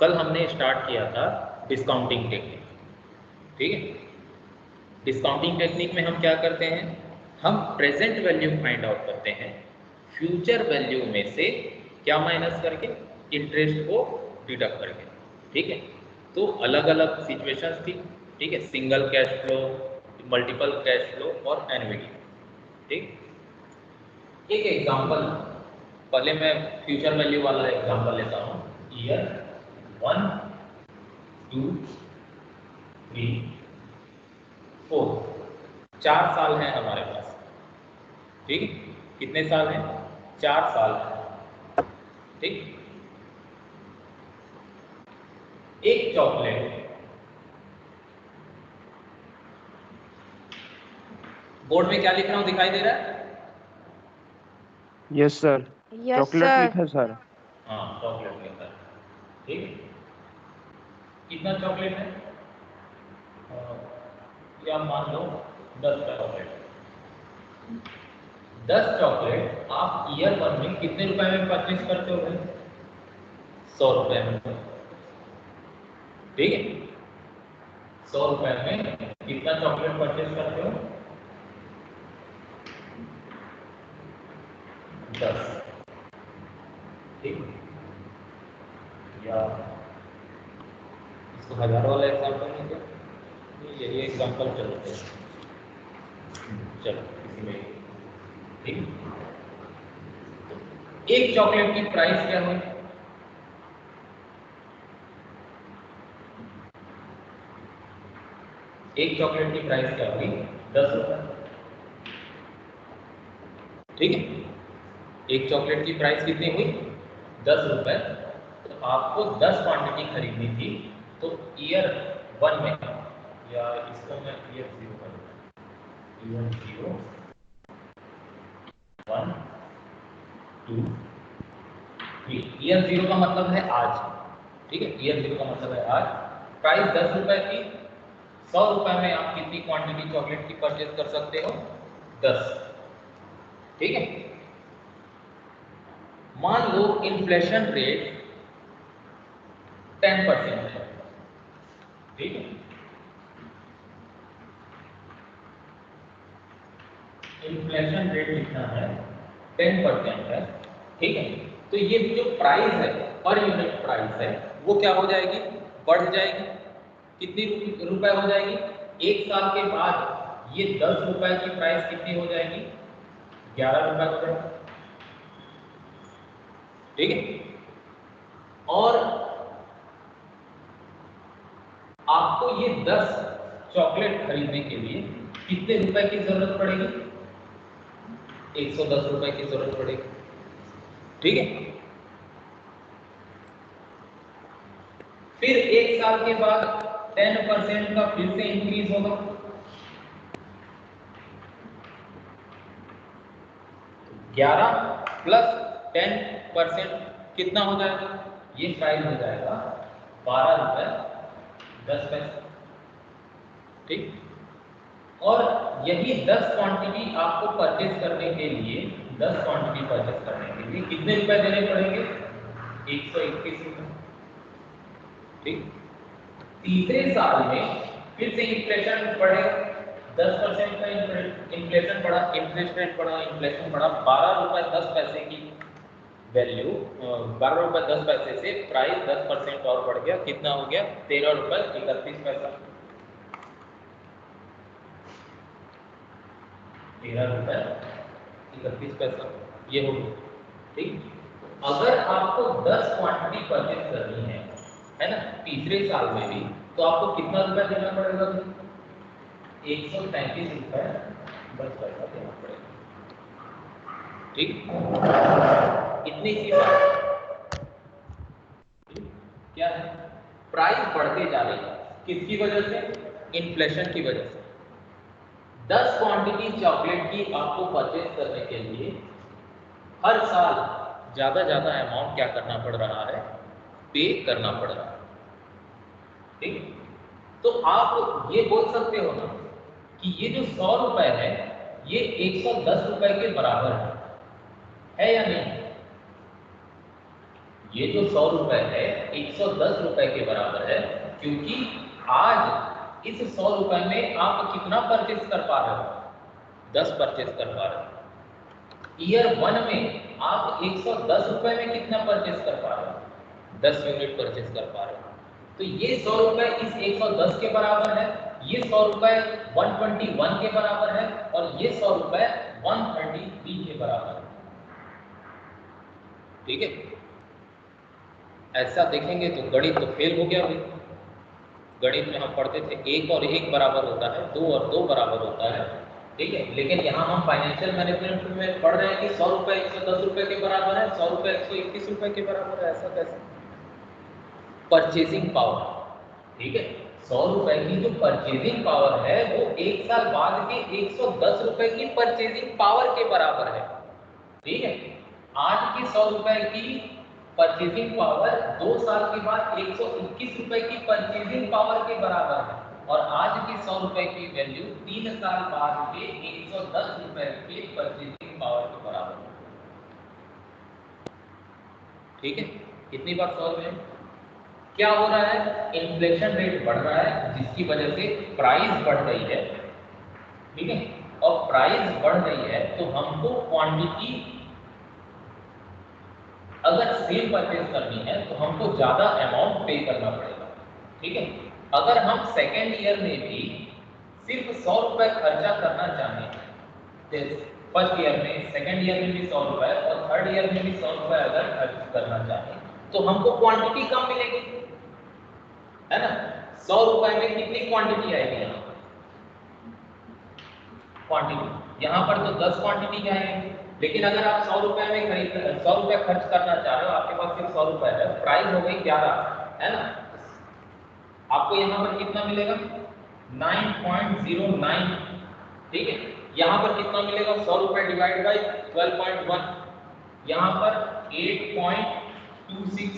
कल हमने स्टार्ट किया था डिस्काउंटिंग टेक्निक, ठीक है। डिस्काउंटिंग टेक्निक में हम क्या करते हैं, हम प्रेजेंट वैल्यू फाइंड आउट करते हैं फ्यूचर वैल्यू में से क्या माइनस करके, इंटरेस्ट को डिडक्ट करके, ठीक है। तो अलग अलग सिचुएशंस थी, ठीक है, single cash flow, multiple cash flow और एनुअली, ठीक। एक एग्जांपल, पहले मैं फ्यूचर वैल्यू वाला एग्जांपल लेता हूँ। ईयर 1 2 3 4, 4 साल हैं हमारे पास, ठीक। कितने साल हैं? 4 साल हैं, ठीक। एक चॉकलेट, बोर्ड में क्या लिख रहा हूं दिखाई दे रहा है? यस सर, चॉकलेट लिखा है सर। हाँ, चॉकलेट लिखा है, ठीक। कितना चॉकलेट है? या मान लो 10 चॉकलेट। 10 चॉकलेट आप ईयर 1 में कितने रुपए में परचेज करते हो भाई? 100 रुपए में, ठीक है। 100 रुपए में कितना चॉकलेट परचेज करते हो? 10, ठीक। या इसको 1000 वाला एग्जाम्पल नहीं क्या? यही एग्जाम्पल चलते हैं, चलो इसी में, ठीक। एक चॉकलेट की प्राइस क्या हुई? एक चॉकलेट की प्राइस क्या हुई? 10 रुपए, ठीक है। एक चॉकलेट की प्राइस कितनी हुई? 10 रुपए। तो आपको 10 क्वांटिटी खरीदनी थी, तो ईयर 1 में, या इसको मैं ईयर 0 कर दूंगा, ईयर 0 1 2 3। ईयर 0 का मतलब है आज, ठीक है। ईयर 0 का मतलब है आज। प्राइस 10 रुपए की, 100 रुपए में आप कितनी क्वांटिटी चॉकलेट की परचेज कर सकते हो? 10, ठीक है। मान लो इन्फ्लेशन रेट 10% है, ठीक है। इन्फ्लेशन रेट कितना है? 10% है, ठीक है। तो ये जो प्राइस है, पर यूनिट प्राइस है, वो क्या हो जाएगी? बढ़ जाएगी। कितनी रुपए हो जाएगी? 1 साल के बाद ये 10 रुपए की प्राइस कितनी हो जाएगी? 11 रुपए हो जाएगी, ठीक है। और आपको ये 10 चॉकलेट खरीदने के लिए कितने रुपए की जरूरत पड़ेगी? 110 रुपए की जरूरत पड़ेगी, ठीक है। फिर 1 साल के बाद 10% का फिर से इंक्रीज होगा, 11 प्लस 10% कितना हो जाएगा? ये प्राइस हो जाएगा 12 रुपए 10 पैसे, ठीक। और यही 10 क्वांटिटी आपको परचेज करने के लिए, 10 क्वांटिटी परचेज करने के लिए कितने रुपए देने पड़ेंगे? 121 रुपए, ठीक। तीसरे साल में फिर से इन्फ्लेशन बढ़ेगा, 10% का इन्फ्लेशन बढ़ा, इंटरेस्ट रेट बढ़ा, इन्फ्लेशन बढ़ा, 12 रुपए 10 पैसे की वैल्यू, 12 रुपए 10 पैसे से प्राइस 10% और बढ़ गया, कितना हो गया? 13 रुपए 31 पैसा, 13 रुपए 31 पैसा, ये हो गया, ठीक। अगर आपको 10 क्वांटिटी परचेज करनी है ना, तीसरे साल में भी, तो आपको कितना रुपए देना पड़ेगा? 133 रुपए 10 पैसा देना पड़ेगा, ठीक। इतनी सी बात, क्या है? प्राइस बढ़ते जा रही है, किसकी वजह से? इन्फ्लेशन की वजह से। 10 क्वांटिटी चॉकलेट की आपको परचेज करने के लिए हर साल ज्यादा अमाउंट क्या करना पड़ रहा है? पे करना पड़ रहा है, ठीक। तो आप ये बोल सकते हो ना कि ये जो 100 रुपए है, ये 110 रुपए के बराबर है या नहीं? ये जो 100 रुपए है 110 रुपए के बराबर है, क्योंकि आज इस 100 रुपए में आप कितना परचेज कर पा रहे हो? 10 परचेज कर पा रहे हो। ईयर 1 में आप 110 रुपए में कितना परचेज कर पा रहे हो? 10 यूनिट परचेज कर पा रहे हो। तो ये 100 रुपए इस 110 के बराबर है, ये 100 रुपए 121 के बराबर है, और ये 100 रुपए 133 के बराबर है। ठीक है, ऐसा देखेंगे तो गणित तो फेल हो गया भाई। गणित में हम पढ़ते थे 1 और 1 बराबर होता है, 2 और 2 बराबर होता है। ठीक है, लेकिन यहाँ हम फाइनेंशियल मैनेजमेंट में पढ़ रहे हैं कि 100 रुपए 110 रुपए के बराबर है, 100 रुपए 121 रुपए के बराबर है। ऐसा कैसे? परचेजिंग पावर, ठीक है, 100 रुपए की जो परचेजिंग पावर है वो 1 साल बाद के 110 रुपए की परचेजिंग पावर के बराबर है। ठीक है, आज की 100 रुपए की परचेजिंग पावर 2 साल के बाद 121 रुपए की परचेजिंग पावर के बराबर है, और आज की 100 रुपए की वैल्यू 3 साल बाद के 110 रुपए के परचेजिंग पावर के बराबर है। ठीक है, कितनी बार सॉल्व है? क्या हो रहा है? इन्फ्लेशन रेट बढ़ रहा है, जिसकी वजह से प्राइस बढ़ रही है। ठीक है, और प्राइस बढ़ रही है तो हमको क्वांटिटी अगर सेम परचेज करनी है तो हमको ज्यादा अमाउंट पे करना पड़ेगा। ठीक है, अगर हम सेकेंड ईयर में भी सिर्फ 100 रुपए खर्चा करना चाहें, फर्स्ट ईयर में, सेकेंड ईयर में भी 100 रुपए और थर्ड ईयर में भी 100 रुपए अगर खर्च करना चाहें तो हमको क्वांटिटी कम मिलेगी, है ना? 100 रुपए में कितनी क्वांटिटी आएगी? यहाँ क्वांटिटी, यहाँ पर तो 10 क्वांटिटी आएंगे, लेकिन अगर आप 100 रुपए में खरीद 100 रुपए खर्च करना चाह रहे हो, आपके पास सिर्फ 100 रुपए है, प्राइस हो गई 11, है ना? आपको यहाँ पर कितना मिलेगा? 9.09। ठीक है, यहाँ पर कितना मिलेगा? 100 रुपए डिवाइड बाई 12.1, यहाँ पर 8.26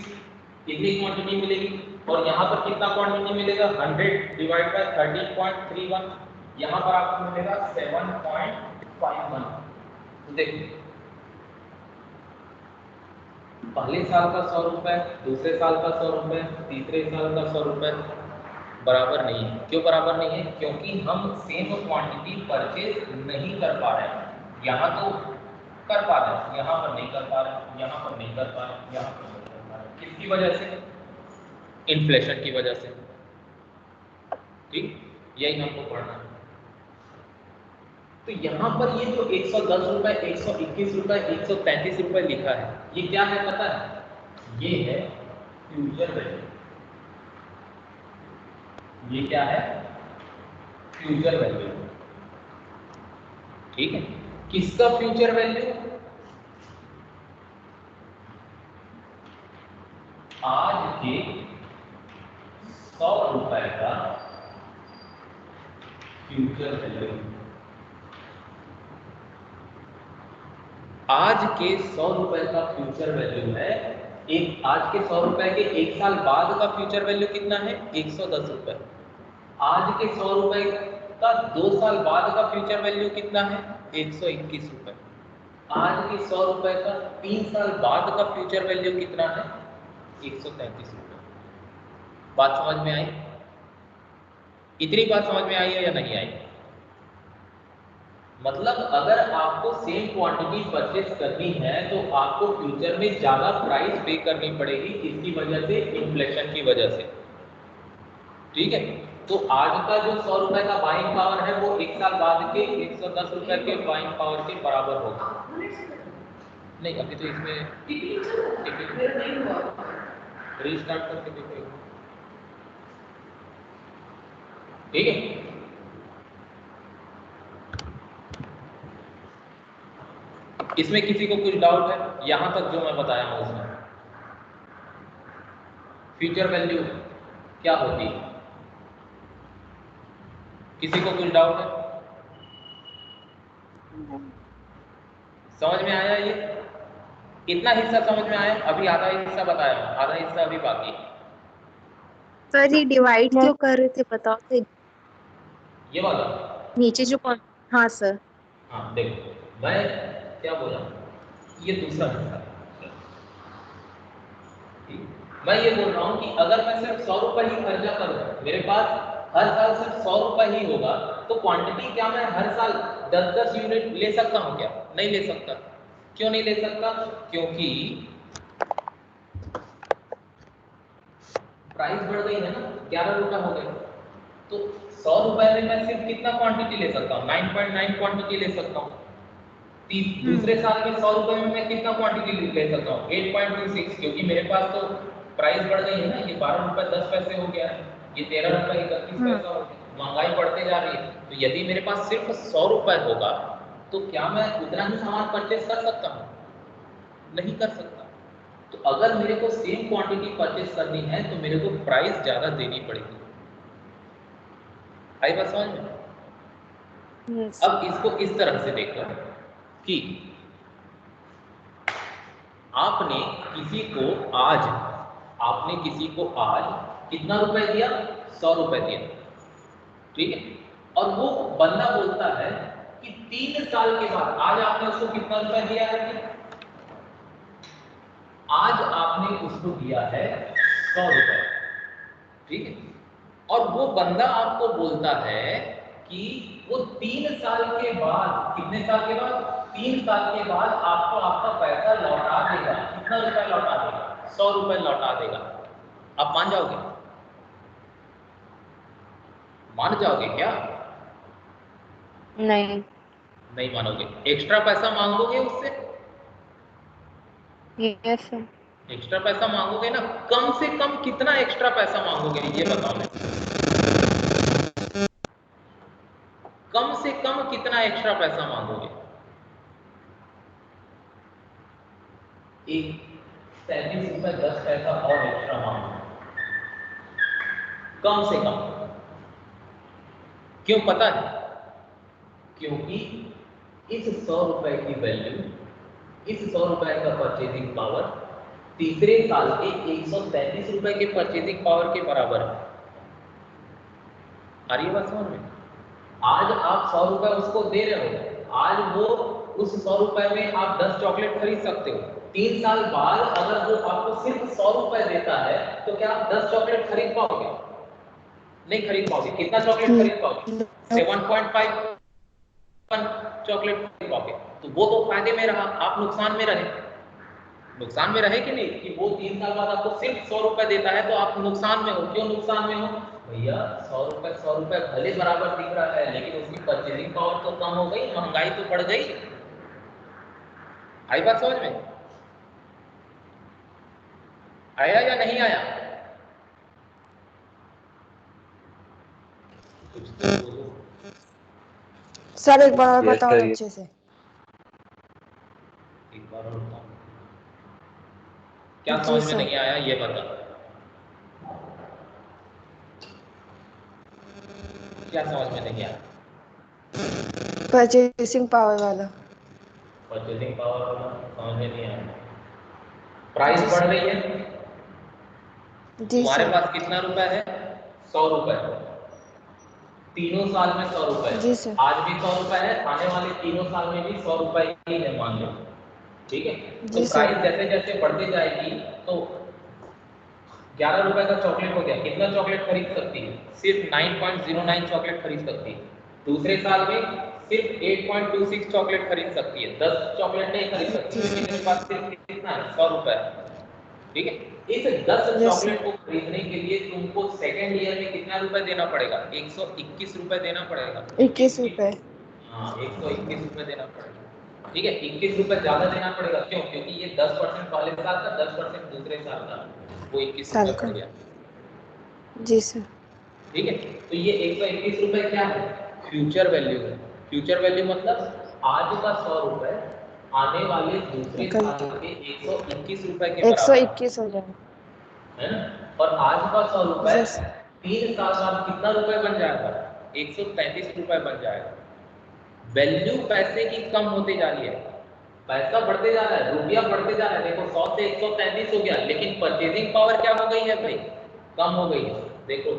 कितनी क्वांटिटी मिलेगी? और यहाँ पर कितना क्वांटिटी मिलेगा? 100 डिवाइड बाई 13.31, यहाँ पर आपको मिलेगा 7.51। तो देखिए, पहले साल का 100 रुपए, दूसरे साल का 100 रुपए, तीसरे साल का 100 रुपए बराबर नहीं है। क्यों बराबर नहीं है? क्योंकि हम सेम क्वांटिटी परचेज नहीं कर पा रहे हैं। यहाँ तो कर पा रहे हैं, यहाँ पर नहीं कर पा रहे हैं, यहाँ पर नहीं कर पा रहे हैं, यहाँ पर नहीं कर पा रहे हैं। किसकी वजह से? इन्फ्लेशन की वजह से। ठीक, यही हमको पढ़ना है। तो यहाँ पर ये जो 110 रुपए, 121 रुपए, 133 रुपए लिखा है, ये क्या है पता है? ये है फ्यूचर वैल्यू। ये क्या है? Future value. ठीक है, किसका फ्यूचर वैल्यू? आज के 100 रुपए का फ्यूचर वैल्यू। आज के 100 रुपए का फ्यूचर वैल्यू है एक, आज के 100 रुपए के 1 साल बाद का फ्यूचर वैल्यू कितना है? 110 रुपए। आज के 100 रुपए का 2 साल बाद का फ्यूचर वैल्यू कितना है? 121 रुपए। आज के 100 रुपए का 3 साल बाद का फ्यूचर वैल्यू कितना है? 133 रुपए। बात समझ में आई? इतनी बात समझ में आई है या नहीं आई? मतलब अगर आपको सेम क्वांटिटी परचेज करनी है तो आपको फ्यूचर में ज्यादा प्राइस पे करनी पड़ेगी, इसकी वजह से, इन्फ्लेशन की वजह से। ठीक है, तो आज का जो 100 रुपए का बाइंग पावर है वो 1 साल बाद के 110 रुपए के बाइंग पावर के बराबर होगा। नहीं, अभी तो इसमें रीस्टार्ट करके देखो। ठीक है, इसमें किसी को कुछ डाउट है? यहां तक जो मैं बताया हूं उसमें फ्यूचर वैल्यू क्या होती है? किसी को कुछ डाउट है? समझ में आया? ये इतना हिस्सा समझ में आया? अभी आधा हिस्सा बताया, आधा हिस्सा अभी बाकी है। सर ये डिवाइड क्यों कर रहे थे बताओ तो? ये वाला नीचे जो कौन? हाँ सर। हाँ देखो, मैं क्या बोला, ये दूसरा हिस्सा। मैं ये बोल रहा हूँ कि अगर मैं सिर्फ 100 रुपए ही खर्चा करूँ, मेरे पास हर साल सिर्फ 100 रुपए ही होगा, तो क्वांटिटी क्या मैं हर साल 10-10 यूनिट ले सकता हूँ क्या? नहीं ले सकता। क्यों नहीं ले सकता? क्योंकि प्राइस बढ़ गई है ना, 11 रुपए हो गए। तो 100 रुपए में मैं सिर्फ कितना क्वांटिटी ले सकता हूँ? 9.9 क्वांटिटी ले सकता हूँ। दूसरे साल में 100 रुपए में मैं कितना क्वांटिटी ले सकता हूँ? 8.26, क्योंकि मेरे पास तो प्राइस बढ़ गई है ना, ये 12 रुपए 10 पैसे हो गया है, ये 13 रुपए 31 पैसा हो गया, महंगाई बढ़ते जा रही है। तो यदि मेरे पास सिर्फ 100 रुपए होगा तो क्या मैं उतना ही सामान परचेस कर सकता हूँ? नहीं कर सकता। तो अगर मेरे को सेम क्वांटिटी परचेस करनी है तो मेरे को प्राइस ज्यादा देनी पड़ेगी। आई बात समझ में? अब इसको इस तरह से देखो कि आपने किसी को आज कितना रुपए दिया? 100 रुपए दिया, ठीक है। और वो बंदा बोलता है कि 3 साल के बाद, आज आपने उसको कितना रुपए दिया है? आज आपने उसको दिया है 100 रुपए, ठीक है। और वो बंदा आपको बोलता है कि वो 3 साल के बाद, कितने साल के बाद? 3 साल के बाद आपको आपका पैसा लौटा देगा। कितना रुपया लौटा देगा? 100 रुपए लौटा देगा। आप मान जाओगे? मान जाओगे क्या? नहीं। नहीं मानोगे। एक्स्ट्रा पैसा मांगोगे उससे? Yes sir. एक्स्ट्रा पैसा मांगोगे ना, कम से कम कितना एक्स्ट्रा पैसा मांगोगे ये बताओ मैं। कम से कम कितना एक्स्ट्रा पैसा मांगोगे? 37 रुपए 10 पैसा और एक्स्ट्रा मांगोगे, कम से कम। क्यों पता है? क्योंकि इस 100 रुपए की वैल्यू, इस 100 रुपए का परचेजिंग पावर तीसरे साल के 133 रुपए के परचेजिंग पावर के बराबर है। आ रही है बात समझ में? आज आप 100 रुपए उसको दे रहे हो, आज वो उस 100 रुपए में आप 10 चॉकलेट खरीद सकते हो। 3 साल बाद अगर वो आपको सिर्फ 100 रुपए देता है तो क्या आप 10 चॉकलेट खरीद पाओगे? नहीं खरीद पाओगे। कितना चॉकलेट खरीद पाओगे? 7.5 चॉकलेट खरीद पाओगे। तो वो तो फायदे में रहा, आप नुकसान में रहे। नुकसान में रहे कि नहीं? कि वो 3 साल बाद आपको सिर्फ 100 रुपए देता है तो आप नुकसान में हो। क्यों नुकसान में हो? भैया 100 रुपए भले बराबर दिख रहा है, लेकिन उसकी परचेजिंग पावर तो कम हो गई, महंगाई तो बढ़ गई। आई बात समझ में? आया या नहीं आया? सर एक बार और बताओ अच्छे से। एक बार और बताओ। क्या समझ में नहीं आया ये बता। क्या समझ में नहीं आया? परचेसिंग पावर वाला। परचेजिंग पावर वाला समझ में नहीं आया। प्राइस बढ़ रही है, तुम्हारे पास कितना रुपए है? 100 रुपए। तीनों साल में 100 रुपए। आज भी 100 रुपए है, आने वाले तीनों साल में भी 100 रुपए ही है मान लो, ठीक है। तो प्राइस जैसे जैसे बढ़ती जाएगी तो 11 रुपए का चॉकलेट हो गया, कितना चॉकलेट खरीद सकती है? सिर्फ 9.09 चॉकलेट खरीद सकती है। दूसरे साल में सिर्फ 8.26 चॉकलेट खरीद सकती है, 10 चॉकलेट नहीं खरीद सकती क्योंकि मेरे पास सिर्फ कितना है? 100 रुपए, ठीक है। इस 10 चॉकलेट को खरीदने के लिए तुमको सेकेंड ईयर में कितना रुपए देना पड़ेगा? 121 रुपए देना पड़ेगा। 21 रुपए। हाँ 121 रुपए देना पड़ेगा, ठीक है। 21 रुपए ज्यादा देना पड़ेगा। क्यों? क्योंकि ये 10% पहले साल का, 10% दूसरे साल का, वो 21 रुपए पड़ गया। जी सर, ठीक है। तो ये 121 रुपए क्या है? फ्यूचर वैल्यू है। फ्यूचर वैल्यू मतलब आज का 100 रुपए आने वाले दूसरे साल के 121 रुपए के बराबर 121 हो जाएगा, है ना। और आज का 100 रुपए 3 साल बाद कितना रुपए बन जाएगा? 133 रुपए बन जाएगा। वैल्यू पैसे की कम होती जा रही है, पैसा बढ़ते जा रहा है, रुपया बढ़ते जा रहा है। देखो 100 से 133 हो गया, लेकिन परचेजिंग पावर क्या हो गई है भाई? कम हो गई है। देखो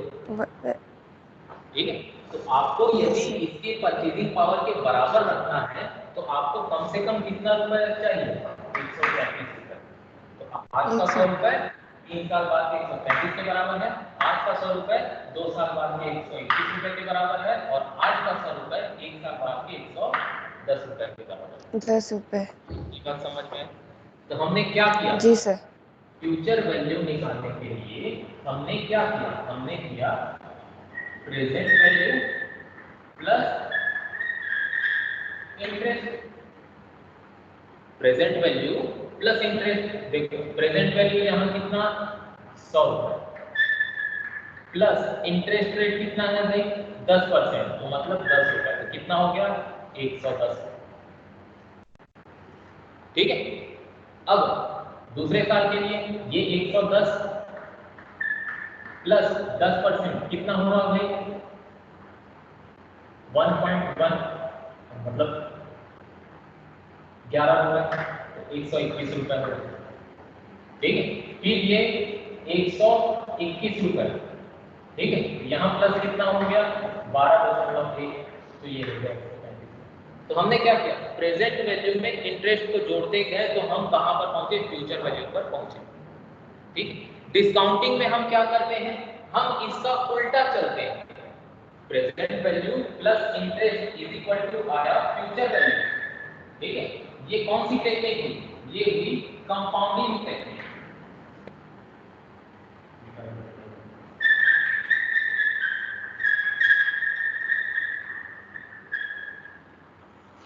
ठीक है। तो आपको यदि इसके परचेजिंग पावर के बराबर रखना है तो आपको कम से कम कितना रुपए चाहिए? 133 रुपए। तो आज का 100 रुपए 3 साल बाद के 135 के बराबर है, आज का 100 रुपए 2 साल बाद के 121 रुपए के बराबर है, और आज का 100 रुपए 1 साल बाद के 110 रुपए के बराबर है। 10 रुपए। ये बात समझ में है? तो हमने क्या किया? जी सर। फ्यूचर वैल्यू निकालने के लिए हमने क्या किया? हमने किया present value plus interest. Present value plus interest. देखो प्रेजेंट वैल्यू यहाँ कितना 100 रुपए प्लस इंटरेस्ट रेट कितना है भाई 10%, तो मतलब 10 रुपए, तो कितना हो गया 110। ठीक है। अब दूसरे साल के लिए ये 110 प्लस 10% कितना होगा भाई 1.1, मतलब 11 रुपए, 121 रुपए हो। ठीक है। फिर ये 121 रुपए, ठीक है, यहाँ प्लस कितना हो गया 12.1, तो ये हो गया 135। तो हमने क्या किया? प्रेजेंट वैल्यू में इंटरेस्ट को जोड़ते गए तो हम कहां पर पहुंचे? फ्यूचर वैल्यू पर पहुंचे। ठीक। डिस्काउंटिंग में हम क्या करते हैं? हम इसका उल्टा चलते हैं। Present value plus interest is equal to आया फ्यूचर वैल्यू। ठीक है। ये कौन सी टेक्निक हुई? ये हुई कंपाउंडिंग टेक्निक।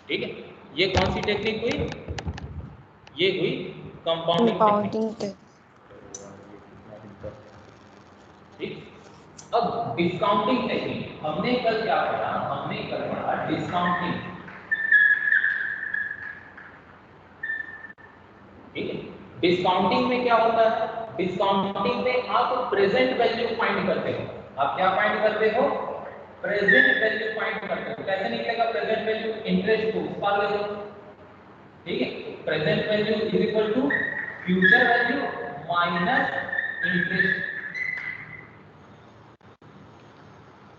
ठीक है। ये कौन सी टेक्निक हुई? ये हुई कंपाउंडिंग टेक्निक। ठीक। अब डिस्काउंटिंग टेक्निक हमने कल क्या पढ़ा? हमने कल पढ़ा डिस्काउंटिंग। ठीक है। डिस्काउंटिंग में क्या होता है? डिस्काउंटिंग में आप प्रेजेंट वैल्यू फाइंड करते हो। आप क्या फाइंड करते हो? प्रेजेंट वैल्यू फाइंड करते हो। कैसे निकलेगा प्रेजेंट वैल्यू? इंटरेस्ट को उस पार ले लो। ठीक है। Present value is equal to future value minus interest.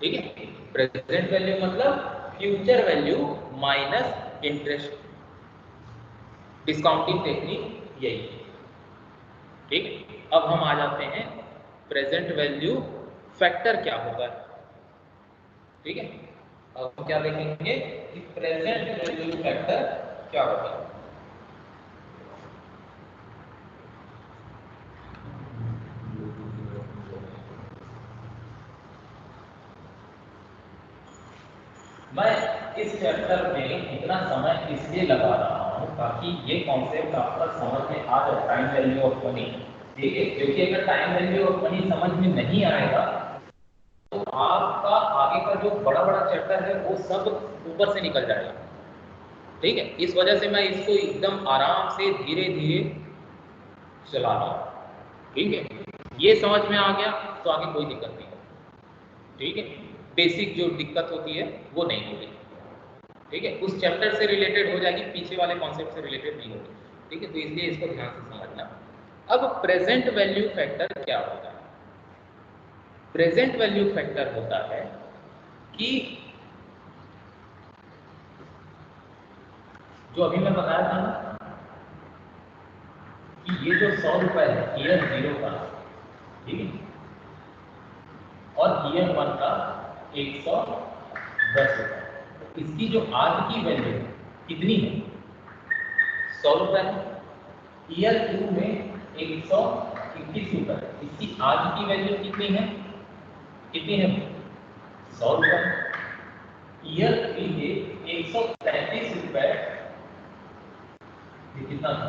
ठीक है। प्रेजेंट वैल्यू मतलब future value minus interest. Discounting technique यही है। ठीक। अब हम आ जाते हैं प्रेजेंट वैल्यू फैक्टर क्या होता है। ठीक है। अब हम क्या देखेंगे कि प्रेजेंट वैल्यू फैक्टर क्या होता है। मैं इस चैप्टर में इतना समय इसलिए लगा रहा हूँ ताकि ये कॉन्सेप्ट आपका समझ में आ जाए, टाइम वैल्यू ऑफ मनी। ठीक है। क्योंकि अगर टाइम वैल्यू ऑफ मनी समझ में नहीं आएगा तो आपका आगे का जो बड़ा बड़ा चैप्टर है वो सब ऊपर से निकल जाएगा। ठीक है। इस वजह से मैं इसको एकदम आराम से धीरे धीरे चला रहा हूँ। ठीक है। ये समझ में आ गया तो आगे कोई दिक्कत नहीं। ठीक है। बेसिक जो दिक्कत होती है वो नहीं होगी। ठीक है। उस चैप्टर से रिलेटेड हो जाएगी, पीछे वाले कॉन्सेप्ट से रिलेटेड नहीं होगी। ठीक है। तो इसलिए इसको ध्यान से समझना। अब प्रेजेंट वैल्यू फैक्टर क्या होता है? प्रेजेंट वैल्यू फैक्टर होता है कि जो अभी मैं बताया था ना कि ये जो 100 रुपए है ईयर 0 का, ठीक है, और ईयर 1 का 110 रुपए, इसकी जो आज की वैल्यू कितनी है 100 रुपए है। ईयर 2 में 121 रुपए, इसकी आज की वैल्यू कितनी है? कितनी है? 100 रुपए। ईयर 3 के 135 रुपए, ये कितना था?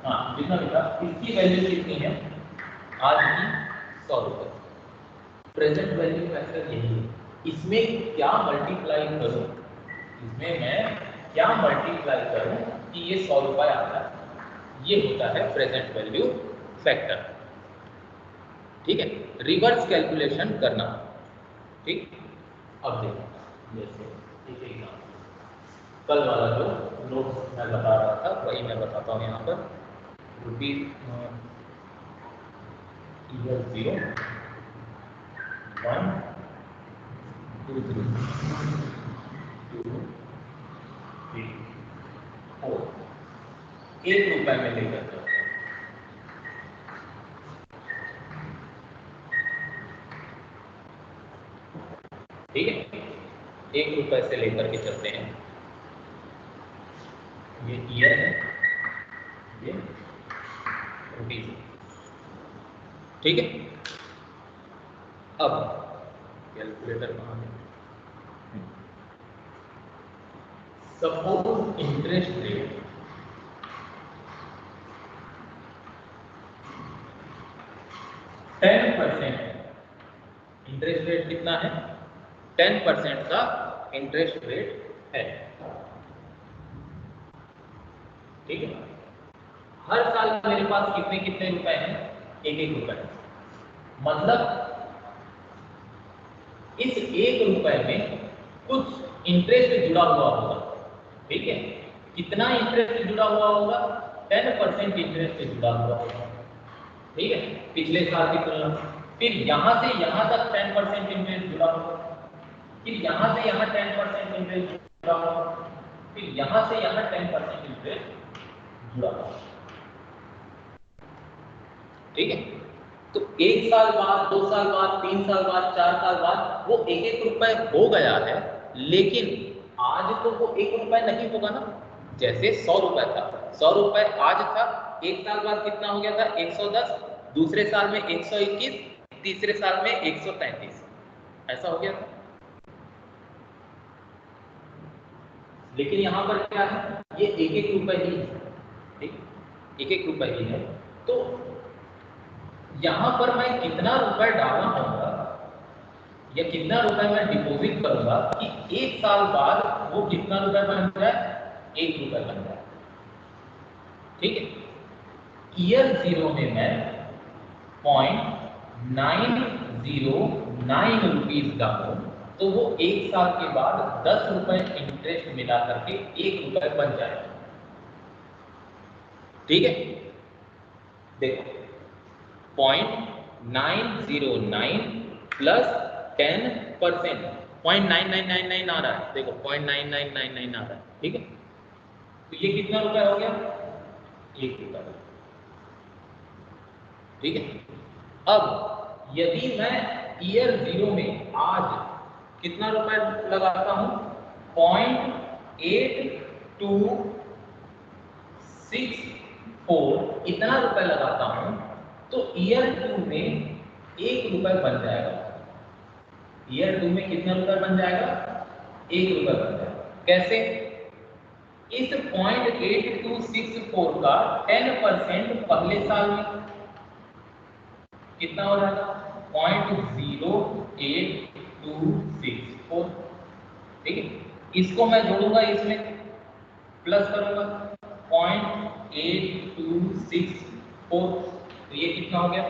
हाँ जितना भी था, इसकी वैल्यू कितनी है आज की? 100 रुपए। प्रेजेंट वैल्यू फैक्टर यही है। इसमें क्या मल्टीप्लाई करूं? इसमें मैं क्या मल्टीप्लाई करूं कि ये 100 रुपए आता है? ये होता है प्रेजेंट वैल्यू फैक्टर। ठीक है। रिवर्स कैलकुलेशन करना। ठीक। अब देखो जैसे एक एग्जाम्पल, कल वाला जो नोट्स मैं बता रहा था वही मैं बताता हूँ यहाँ पर। रुपीज ईयर 0 1 2 3 2 3 4 1 रुपए में लेकर चलते हैं। ठीक है, 1 रुपए से लेकर के चलते हैं, ये ईयर है, ये रुपीज, ठीक है। अब कैलकुलेटर कहाँ है? Suppose interest rate 10%, interest rate कितना है? 10% का इंटरेस्ट रेट है, ठीक है। हर साल मेरे पास कितने कितने रुपए हैं? 1-1 रुपए। मतलब इस 1 रुपए में कुछ इंटरेस्ट जुड़ा हुआ होगा, ठीक है। कितना इंटरेस्ट जुड़ा हुआ होगा? 10% इंटरेस्ट जुड़ा हुआ होगा, ठीक है, पिछले साल की तुलना में। फिर यहाँ से यहाँ तक 10% इंटरेस्ट जुड़ा होगा, फिर यहाँ से यहाँ 10% इंटरेस्ट जुड़ा होगा, फिर यहाँ से यहाँ 10% इंटरेस्ट जुड़ा होगा, ठीक है। तो 1 साल बाद, 2 साल बाद, 3 साल बाद, 4 साल बाद वो 1-1 रुपए हो गया है, लेकिन आज तो वो 1 रुपए नहीं होगा ना। जैसे 100 रुपए था, 100 रुपए आज था, 1 साल बाद कितना हो गया था? 110, दूसरे साल में 121, तीसरे साल में 133, ऐसा हो गया था। लेकिन यहाँ पर क्या है? ये 1-1 रुपए ही है, ठीक, 1-1 रुपए ही है। तो यहाँ पर मैं कितना रुपए डालना होगा या कितना रुपए मैं डिपॉजिट करूंगा कि 1 साल बाद वो कितना रुपए बन जाए? 1 रुपए बन जाए, ठीक है। ईयर 0 में मैं 0.909 रुपीज डालूं तो वो 1 साल के बाद 10 रुपए इंटरेस्ट मिला करके 1 रुपए बन जाएगा, ठीक है। देखो 0.909 प्लस 10%, 0.9999 आ रहा है, देखो 0.9999 आ रहा है, ठीक है। तो ये कितना रुपए हो गया? 1 रुपए, ठीक है। अब यदि मैं ईयर 0 में आज कितना रुपए लगाता हूं? 0.8264 इतना रुपए लगाता हूं तो ईयर 2 में 1 रुपए बन जाएगा। ईयर 2 में कितना रुपए बन जाएगा? 1 रुपए बन जाएगा। कैसे? इस 0.8264 का 10% पहले साल में कितना हो जाएगा? 0.0824, ठीक है। इसको मैं जोड़ूंगा, इसमें प्लस करूंगा 0.8264, तो ये कितना हो गया?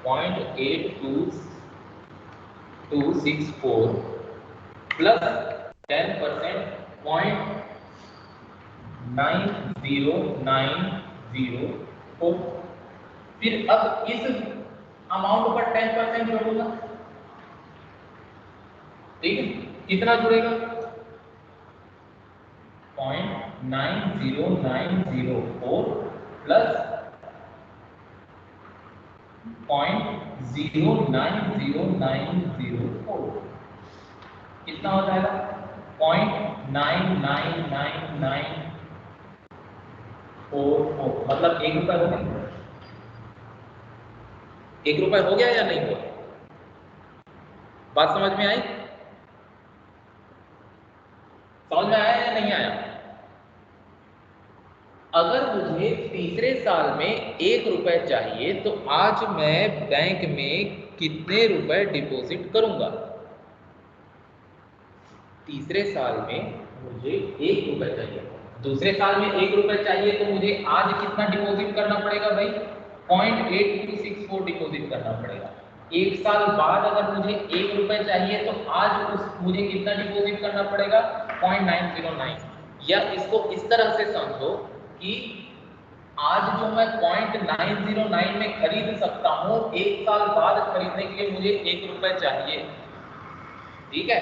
0.8264 प्लस 10% 0.9090। फिर अब इस अमाउंट पर 10% जोड़ूंगा, ठीक है। कितना जुड़ेगा? 0.9090 प्लस 0.09094 कितना हो जाएगा? 0.99994, मतलब 1 रुपए हो गया। 1 रुपए हो गया या नहीं हुआ? बात समझ में आई? समझ में आया या नहीं आया? अगर मुझे तीसरे साल में 1 रुपए चाहिए तो आज मैं बैंक में कितने रुपए डिपॉजिट करूंगा? तीसरे साल में मुझे 1 रुपए चाहिए, दूसरे साल में 1 रुपए चाहिए तो मुझे आज कितना डिपॉजिट करना पड़ेगा भाई? 0.8264 डिपॉजिट करना पड़ेगा। 1 साल बाद अगर मुझे 1 रुपए चाहिए तो आज मुझे कितना डिपॉजिट करना पड़ेगा? 0.909। या इसको इस तरह से समझो कि आज जो मैं 0.909 में खरीद सकता हूँ, 1 साल बाद खरीदने के लिए मुझे 1 रुपए चाहिए, ठीक है।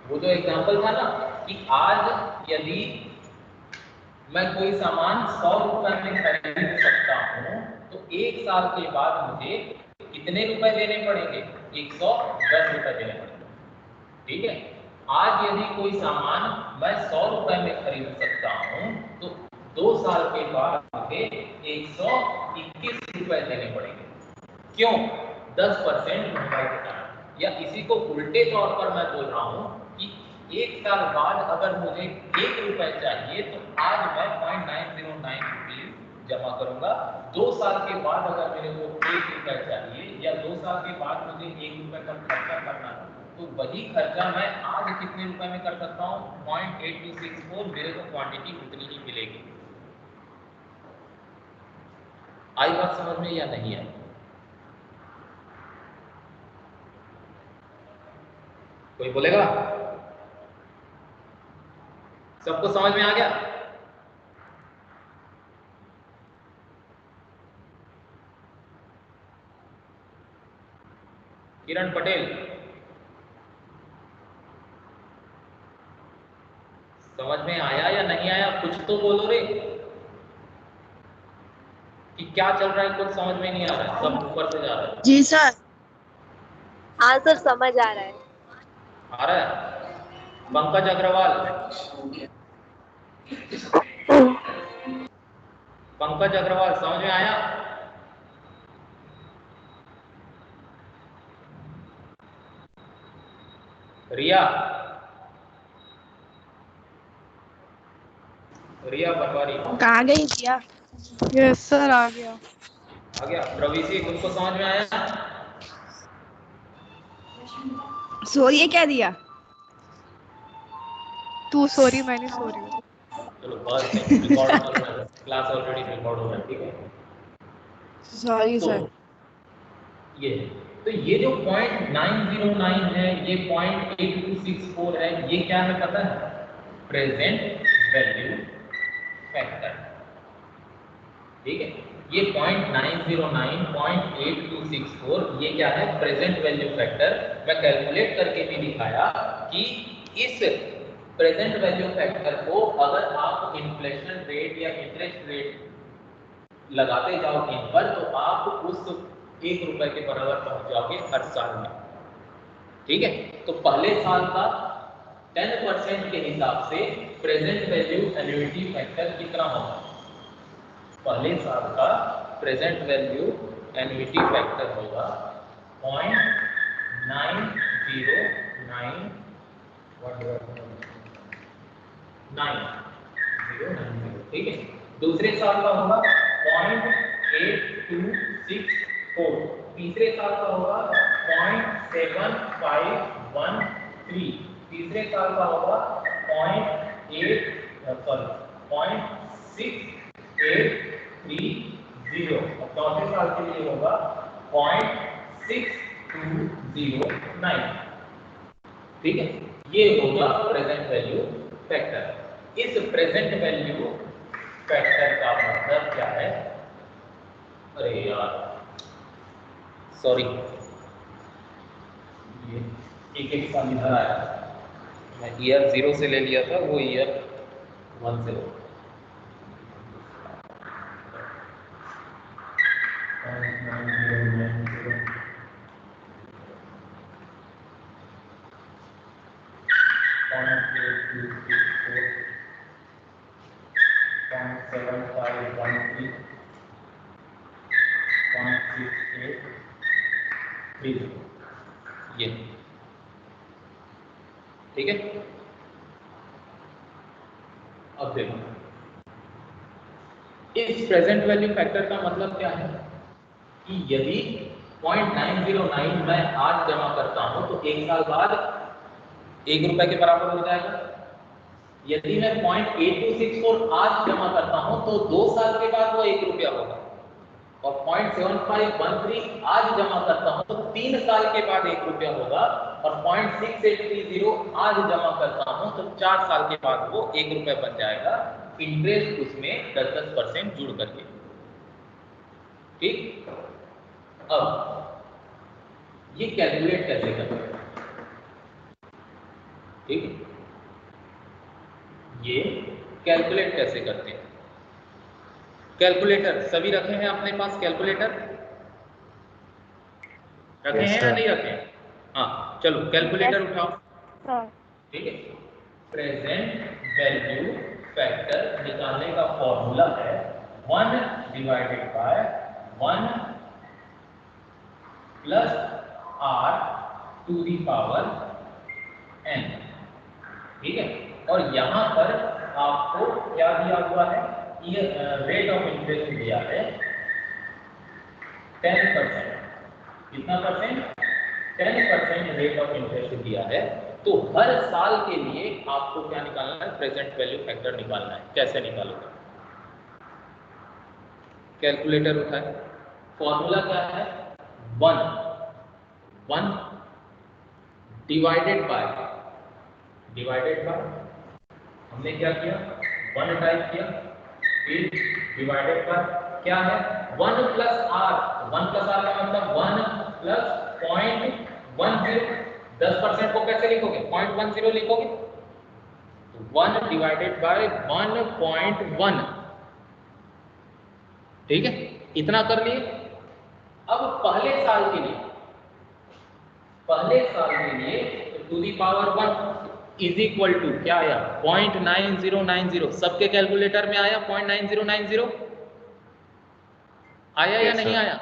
वो जो एग्जांपल था ना कि आज यदि मैं कोई सामान 100 रुपए में खरीद सकता हूँ तो 1 साल के बाद मुझे कितने रुपए देने पड़ेंगे? 110 रुपए देने पड़ेंगे, ठीक है। आज यदि कोई सामान मैं 100 रुपए में खरीद सकता हूँ तो 2 साल के बाद मुझे 121 रुपए देने पड़ेंगे। क्यों? 10% महंगाई के कारण। या इसी को उल्टे तौर पर मैं बोल रहा हूँ कि 1 साल बाद अगर मुझे 1 रुपए चाहिए तो आज मैं 0.909 रुपीज जमा करूंगा। 2 साल के बाद अगर मेरे को 1 रुपए चाहिए या 2 साल के बाद मुझे 1 रुपए का खर्चा करना है तो वही खर्चा मैं आज कितने रुपए में कर सकता हूँ? 0.8264। मेरे को क्वांटिटी उतनी ही मिलेगी। आई बात समझ में या नहीं आई? कोई बोलेगा? सबको समझ में आ गया? किरण पटेल, समझ में आया या नहीं आया? कुछ तो बोलो रे कि क्या चल रहा है, कुछ समझ में नहीं आ रहा है, सब ऊपर से जा रहा है। जी सर। हाँ सर, समझ आ रहा है। आ रहा है? पंकज अग्रवाल, पंकज अग्रवाल समझ में आया? रिया, रिया पटवारी कहाँ गई रिया? यस सर, आ गया। आ गया। प्रवीसी, तुमको समझ में आया? सॉरी क्या दिया? तू सॉरी, मैं नहीं सॉरी हूँ। चलो बस रिकॉर्ड चल रहा है, क्लास ऑलरेडी रिकॉर्ड हो रहा है, ठीक है। Sorry sir. ये तो ये जो 0.909 है, ये 0.8264 है, ये क्या है पता है? Present value factor. ठीक है, ये 0.909 0.8264 ये क्या है? Present value factor. मैं कैलकुलेट करके भी दिखाया कि इस प्रेजेंट वैल्यू फैक्टर को अगर आप इन्फ्लेशन रेट या इंटरेस्ट रेट लगाते जाओ इन पर तो आप उस 1 रुपए के बराबर पहुंच जाओगे हर साल में। ठीक है, तो पहले साल का 10% के हिसाब से प्रेजेंट वैल्यू एन्युइटी फैक्टर कितना होगा? पहले साल का प्रेजेंट वैल्यू एन्युइटी फैक्टर होगा 0.9090। ठीक है, दूसरे साल का होगा 0.8264। तीसरे साल का होगा 0.7513। तीसरे साल का होगा 0.6830। और चौथे साल के लिए होगा 0.6209। ठीक है, ये होगा प्रेजेंट वैल्यू फैक्टर। इस प्रेजेंट वैल्यू फैक्टर का मतलब क्या है? अरे यार सॉरी, ये एक साल इधर आया, मैं ईयर 0 से ले लिया था, वो ईयर 1 से लो। ये ठीक है। अब देखो, इस प्रेजेंट वैल्यू फैक्टर का मतलब क्या है कि यदि 0.909 मैं आज जमा करता हूं तो 1 साल बाद 1 रुपए के बराबर हो जाएगा। यदि मैं 0.8264 आज जमा करता हूं तो 2 साल के बाद वो 1 रुपया होगा। और 0.7513 आज जमा करता हूं तो 3 साल के बाद 1 रुपया होगा। और 0.6830 आज जमा करता हूं तो 4 साल के बाद वो 1 रुपया बन जाएगा। इंटरेस्ट उसमें 10% जुड़ करके। ठीक, अब ये कैलकुलेट कैसे करते हैं? ठीक, ये कैलकुलेट कैसे करते हैं? कैलकुलेटर सभी रखे हैं अपने पास? कैलकुलेटर रखे हैं या नहीं रखे हैं? हाँ, चलो कैलकुलेटर उठाओ। ठीक है, प्रेजेंट वैल्यू फैक्टर निकालने का फॉर्मूला है 1 divided by 1 plus r to the power n। ठीक है, और यहां पर आपको क्या दिया हुआ है, ये रेट ऑफ इंटरेस्ट दिया है 10%। कितना परसेंट? 10% रेट ऑफ इंटरेस्ट दिया है। तो हर साल के लिए आपको क्या निकालना है? प्रेजेंट वैल्यू फैक्टर निकालना है। कैसे निकालोगे? कैलकुलेटर उठाए, फॉर्मूला क्या है? 1 डिवाइडेड बाय हमने क्या किया? 1 टाइप किया, फिर डिवाइडेड बाय क्या है? 1 प्लस आर। 1 प्लस आर का मतलब 1 प्लस 0.10। 10% को कैसे लिखोगे? 0.10 लिखोगे। तो 1 डिवाइडेड बाय 1.1। ठीक है, इतना कर लिए। अब पहले साल के लिए to the power 1 is equal to क्या आया? 0.9090। सबके कैलकुलेटर में आया 0.9090? आया या नहीं आया?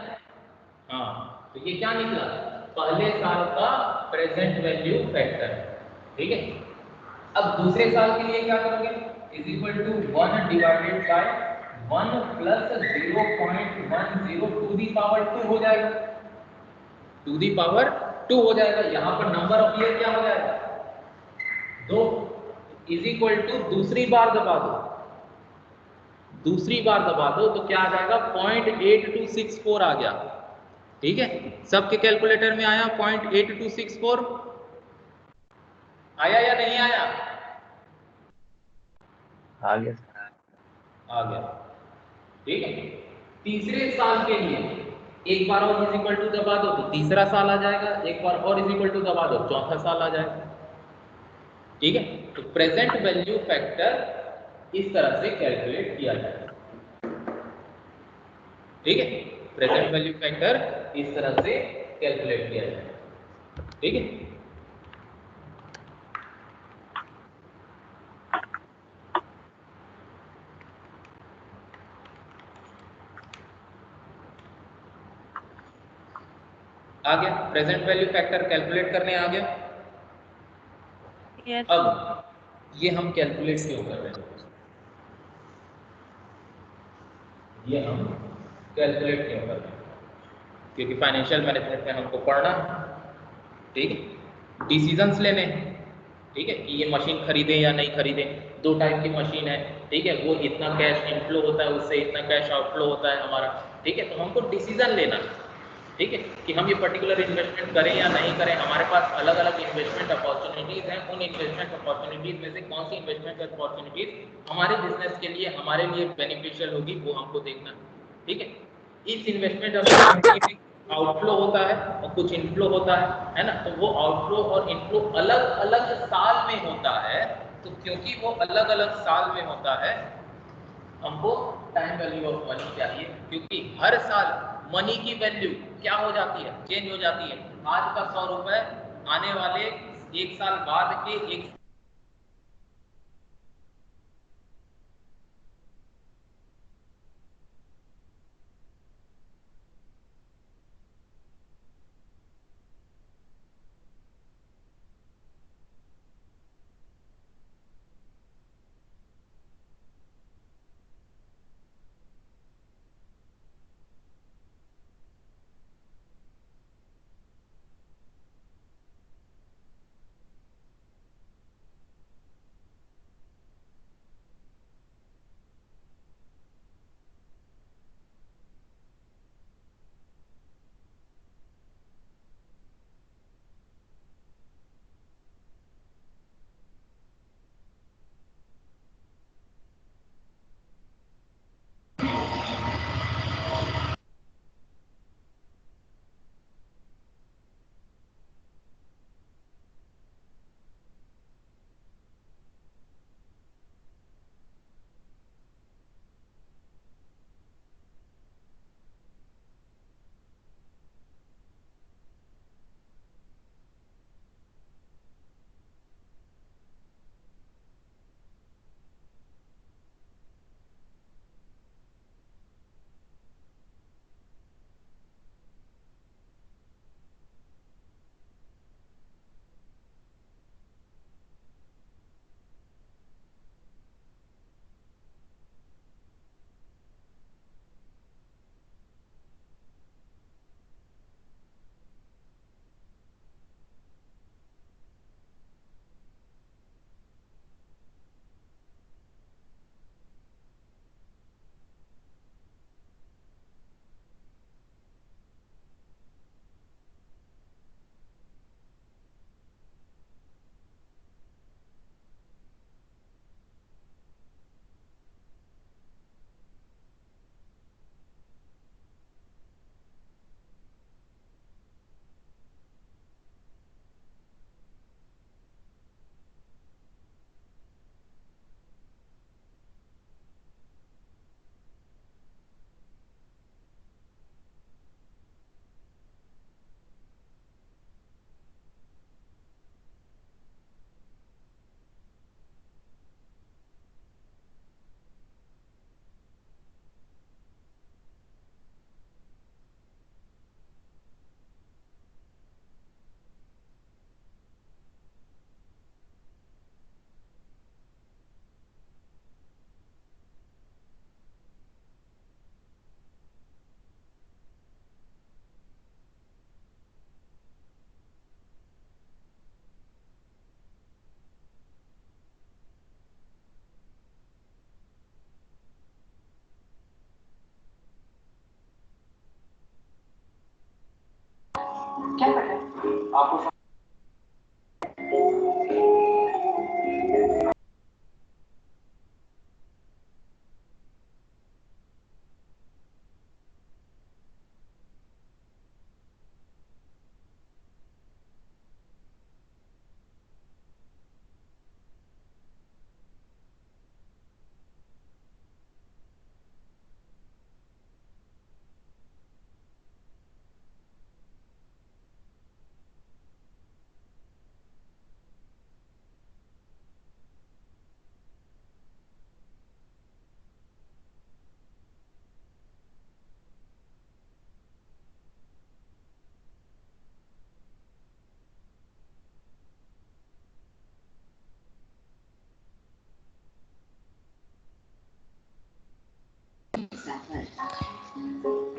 हाँ, तो ये क्या निकला? पहले साल का प्रेजेंट वैल्यू फैक्टर। ठीक है, अब दूसरे साल के लिए क्या करोगे? Is equal to 1 divided by 1 plus 0.10 to the power 2 हो जाएगा। टू दी पावर 2 हो जाएगा। यहां पर नंबर ऑफ ईयर क्या हो जाएगा? 2। इज इक्वल टू दूसरी बार दबा दो तो क्या आ जाएगा? 0.8264 आ गया। ठीक है, सबके कैलकुलेटर में आया 0.8264? आया या नहीं आया? आ गया। ठीक है, तीसरे साल के लिए एक बार और इज इक्वल टू दबा दो तो तीसरा साल आ जाएगा। एक बार और इज इक्वल टू दबा दो, चौथा साल आ जाएगा। ठीक है, तो प्रेजेंट वैल्यू फैक्टर इस तरह से कैलकुलेट किया जाएगा। ठीक है, प्रेजेंट वैल्यू फैक्टर इस तरह से कैलकुलेट किया जाएगा। ठीक है, आ गया प्रेजेंट वैल्यू फैक्टर कैलकुलेट करने आ गया। अब ये हम कैलकुलेट क्यों कर रहे हैं? ये हम कैलकुलेट क्यों कर रहे हैं? क्योंकि फाइनेंशियल मैनेजमेंट में हमको पढ़ना है। ठीक है, डिसीजंस लेने हैं। ठीक है, कि ये मशीन खरीदें या नहीं खरीदें। 2 टाइप की मशीन है। ठीक है, वो इतना कैश इनफ्लो होता है, उससे इतना कैश आउटफ्लो होता है हमारा। ठीक है, तो हमको डिसीजन लेना है। ठीक है, कि हम ये पर्टिकुलर इन्वेस्टमेंट करें या नहीं करें। हमारे पास अलग अलग इन्वेस्टमेंट अपॉर्चुनिटीज हैं। उन इन्वेस्टमेंट अपॉर्चुनिटीज में से कौन सी इन्वेस्टमेंट अपॉर्चुनिटीज हमारे बिजनेस के लिए, हमारे लिए बेनिफिशियल होगी, वो हमको देखना है। ठीक है, इस इन्वेस्टमेंट अपॉर्चुनिटी में आउटफ्लो होता है और कुछ इनफ्लो होता है ना। तो वो आउटफ्लो और इनफ्लो अलग अलग साल में होता है। तो क्योंकि वो अलग अलग साल में होता है, हमको टाइम वैल्यू ऑफ मनी चाहिए। क्योंकि हर साल मनी की वैल्यू क्या हो जाती है? चेंज हो जाती है। आज का 100 रुपए आने वाले 1 साल बाद के एक क्या कर रहे हैं आपको?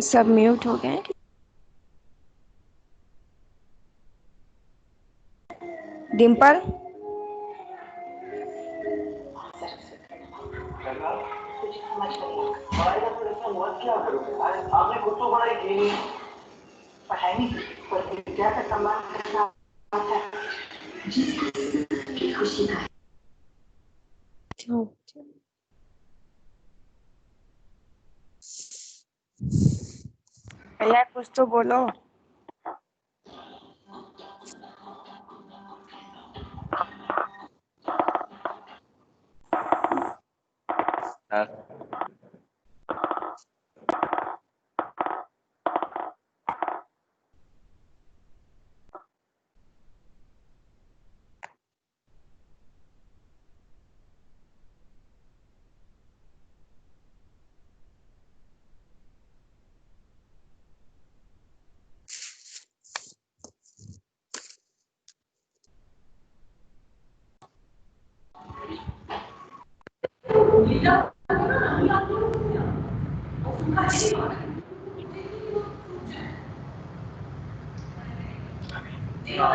सब म्यूट हो गए। डिम्पल कुछ समझ नहीं आएगा तो ऐसा हुआ क्या करोगे? आपने खुद तो पढ़ाई की नहीं, पढ़ाई नहीं की, पर विद्या का सम्मान करना है जिसकी खुशी का। भैया कुछ तो बोलो।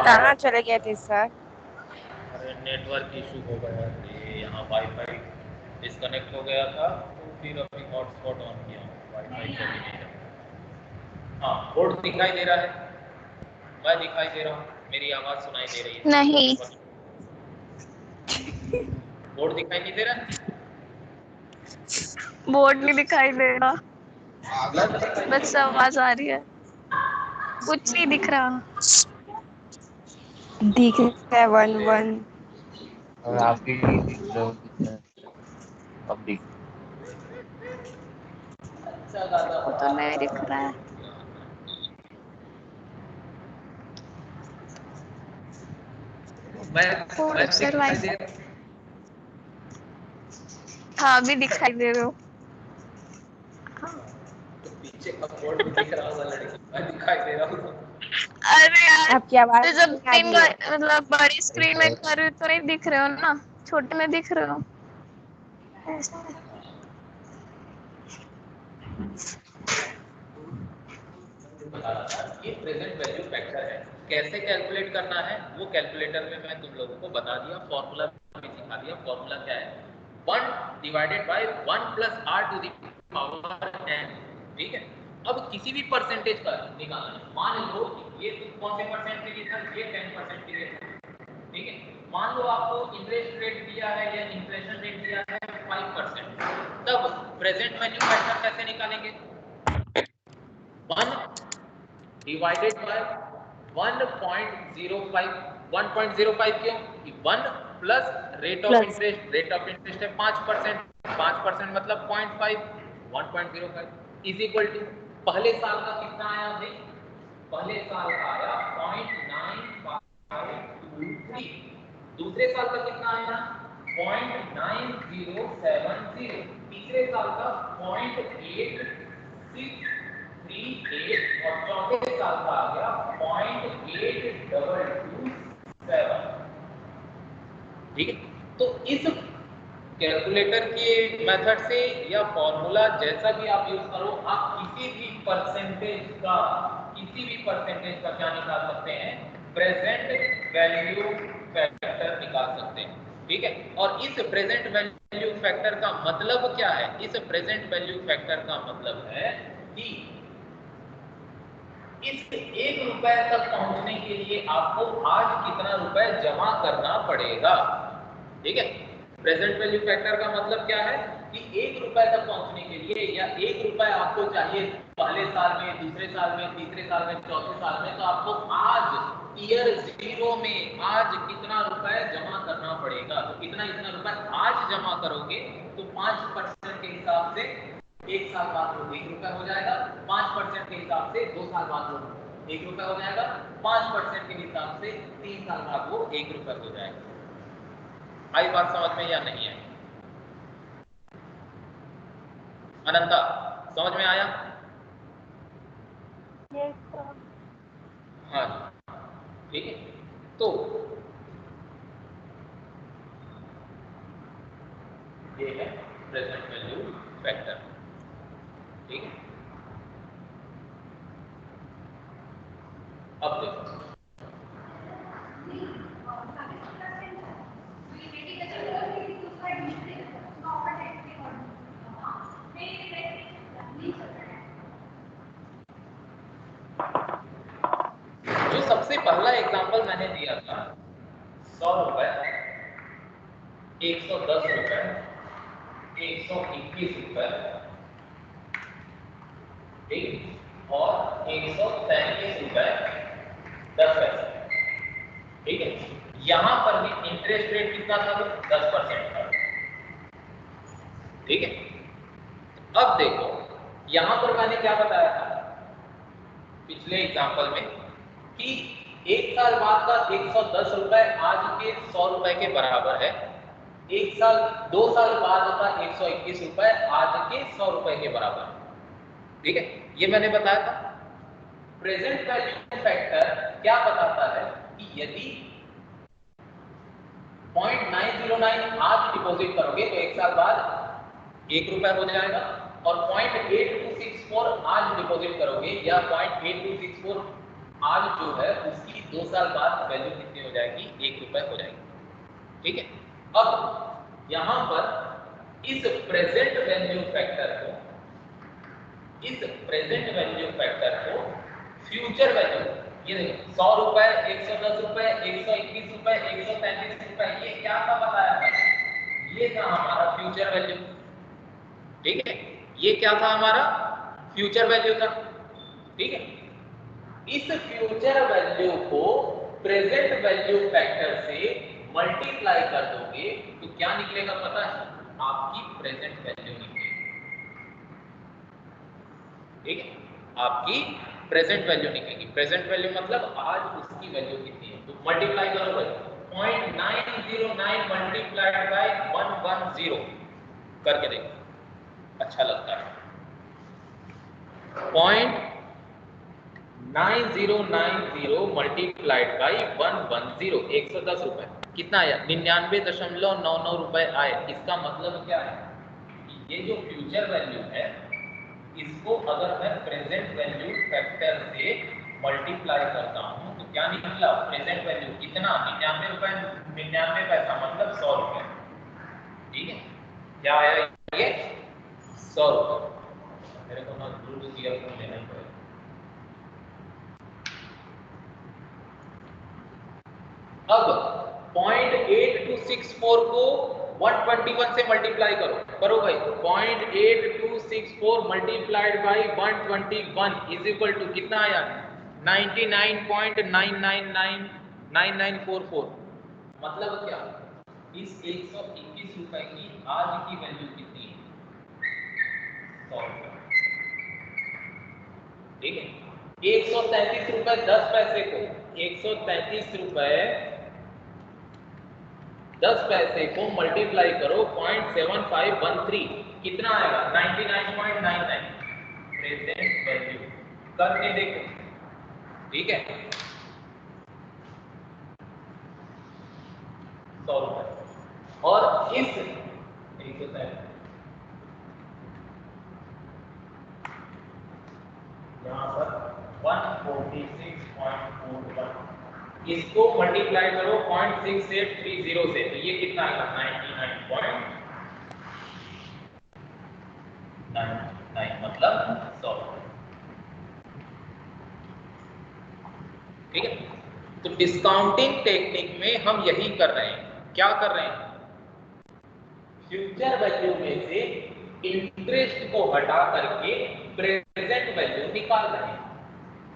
कहाँ चले गए थे सर? अरे नेटवर्क इशू हो गया ये, यहाँ वाईफाई डिस्कनेक्ट हो गया था, तो फिर अभी हॉटस्पॉट ऑन किया, वाईफाई चल ही नहीं रहा। हाँ, बोर्ड दिखाई दे रहा है, मैं दिखाई दे रहा हूँ, मेरी आवाज़ सुनाई दे रही है? नहीं। बोर्ड दिखाई नहीं दे रहा? बोर्ड नहीं दिखाई दे रहा, बस आवाज आ रही है, कुछ नहीं दिख रहा। दिख रहा है 1-1। और आपके नहीं दिख रहे हो कितने अब दिख। अच्छा गाता वो तो नहीं दिख रहा है। मैं सर दिखाई दे वाइफ हाँ अभी दिखाई दे रहे हो। तो पीछे का बोर्ड भी दिख रहा होगा लड़की, मैं दिखाई दे रहा हूँ। अरे यार, आपकी आवाज तो जब नहीं आ रही है। मतलब बड़ी स्क्रीन में कर रहे हो तो नहीं दिख रहे हो ना, छोटे में दिख रहे हो। ये प्रेजेंट वैल्यू फैक्टर है, कैसे कैलकुलेट करना है वो कैलकुलेटर में मैं तुम लोगों को बता दिया, फॉर्मूला भी सिखा दिया। फॉर्मूला क्या है? 1 divided by 1 plus r to the power 10। ठीक है, अब किसी भी परसेंटेज का निकालना है। मान लो ये कौन से परसेंट के लिए था? ये 10% के लिए था। ठीक है, मान लो आपको इंटरेस्ट रेट दिया है या इन्फ्लेशन रेट दिया है 5%, तब प्रेजेंट वैल्यू फैक्टर कैसे निकालेंगे? 1 डिवाइडेड बाय 1.05। 1.05 क्यों? 1 plus rate of plus interest, rate of interest है 5%, 5% मतलब 0.5, 1.05 इज इक्वल टू पहले साल का कितना आया? देख, पहले साल का आया 0.9523, दूसरे साल का कितना आया? 0.9070, तीसरे साल का 0.8638 और चौथे साल का आ गया 0.8227। ठीक है, तो इस कैलकुलेटर के मेथड से या फॉर्मूला जैसा भी आप यूज करो, आप किसी भी परसेंटेज का क्या निकाल सकते हैं? प्रेजेंट वैल्यू फैक्टर निकाल सकते हैं। ठीक है, और इस प्रेजेंट वैल्यू फैक्टर का मतलब क्या है? इस प्रेजेंट वैल्यू फैक्टर का मतलब है कि इस 1 रुपए तक पहुंचने के लिए आपको आज कितना रुपए जमा करना पड़ेगा। ठीक है, प्रेजेंट वैल्यू फैक्टर का मतलब क्या है कि 1 रुपए तक पहुंचने के लिए या 1 रुपए आपको चाहिए पहले साल में, दूसरे साल में, तीसरे साल में, चौथे साल में, तो आपको आज ईयर 0 में आज कितना रुपए जमा करना पड़ेगा। तो इतना रुपए आज जमा करोगे तो 5% के हिसाब से 1 साल बाद वो 1 रुपया हो जाएगा, 5% के हिसाब से 2 साल बाद वो 1 रुपया हो जाएगा, 5% के हिसाब से 3 साल बाद वो 1 रुपया हो जाएगा। आई बात समझ में या नहीं है? अनंता समझ में आया? हाँ ठीक है। तो ये है प्रेजेंट वैल्यू फैक्टर। ठीक है, अब देखो जो सबसे पहला एग्जांपल मैंने दिया था 100 रुपए, 110 रुपए, 121 रुपए, ठीक, और 133 रुपए 10 पैसे। ठीक है, यहां पर भी इंटरेस्ट रेट कितना था? 10% था। ठीक है, अब देखो यहां पर मैंने क्या बताया था पिछले एग्जांपल में कि 1 साल बाद का 110 रुपए आज के 100 रुपए के बराबर है, 2 साल बाद का 121 रुपए आज के 100 रुपए के बराबर है। ठीक है, ये मैंने बताया था। प्रेजेंट वैल्यू फैक्टर क्या बताता है कि यदि 0.909 आज डिपॉजिट करोगे तो 1 साल बाद 1 रुपया हो जाएगा, और 0.8264 आज डिपॉजिट करोगे या 0.8264 आज जो है उसकी 2 साल बाद वैल्यू कितनी हो जाएगी? 1 रुपया हो जाएगी। ठीक है, अब यहां पर इस प्रेजेंट वैल्यू फैक्टर को फ्यूचर वैल्यू, ये देखो 100 रुपए, 110 रुपए, 121 रुपए, 133 रुपए, ये क्या था बताया था? ये था हमारा फ्यूचर वैल्यू। ठीक है, ये क्या था? हमारा फ्यूचर वैल्यू था। ठीक है, इस फ्यूचर वैल्यू को प्रेजेंट वैल्यू फैक्टर से मल्टीप्लाई कर दोगे तो क्या निकलेगा पता है? आपकी प्रेजेंट वैल्यू निकलेगी। ठीक है, आपकी प्रेजेंट वैल्यू निकलेगी। प्रेजेंट वैल्यू मतलब आज उसकी वैल्यू कितनी है, तो मल्टीप्लाई करो भाई, 0.909 मल्टीप्लाइड बाय 110 करके देखो, अच्छा लगता है। 0.9090 मल्टीप्लाइड बाई 110, 110 रुपए कितना आया? 99.99 रुपए आए। इसका मतलब क्या है कि ये जो फ्यूचर वैल्यू है इसको अगर मैं प्रेजेंट वैल्यू फैक्टर से मल्टीप्लाई करता हूं तो क्या निकला? प्रेजेंट वैल्यू कितना? 99 रुपए 99 पैसा मतलब 100 रुपए। ठीक है, क्या आया ये? 100 रुपए। मेरे को ना ब्लूटूथ ईयरफोन लेना ही पड़ेगा। अब 0.8264 को 121 से मल्टीप्लाई करो भाई। 0.8264 multiplied by 121 is equal to कितना आया? 99.999944। मतलब क्या? इस 121 रुपए की आज की वैल्यू कितनी है? 100 रुपए। ठीक है, 133 रुपए 10 पैसे को 133 रुपए 10 पैसे को मल्टीप्लाई करो 0.7513 कितना आएगा? 99.99 प्रेजेंट वैल्यू। करके देखो। ठीक है, 100 रुपए और इस यहाँ पर 146.41 इसको मल्टीप्लाई करो 0.6830 से, तो ये कितना आएगा? 99.99 मतलब 100। ठीक है। तो डिस्काउंटिंग टेक्निक में हम यही कर रहे हैं। क्या कर रहे हैं? फ्यूचर वैल्यू में से इंटरेस्ट को हटा करके प्रेजेंट वैल्यू निकाल रहे हैं।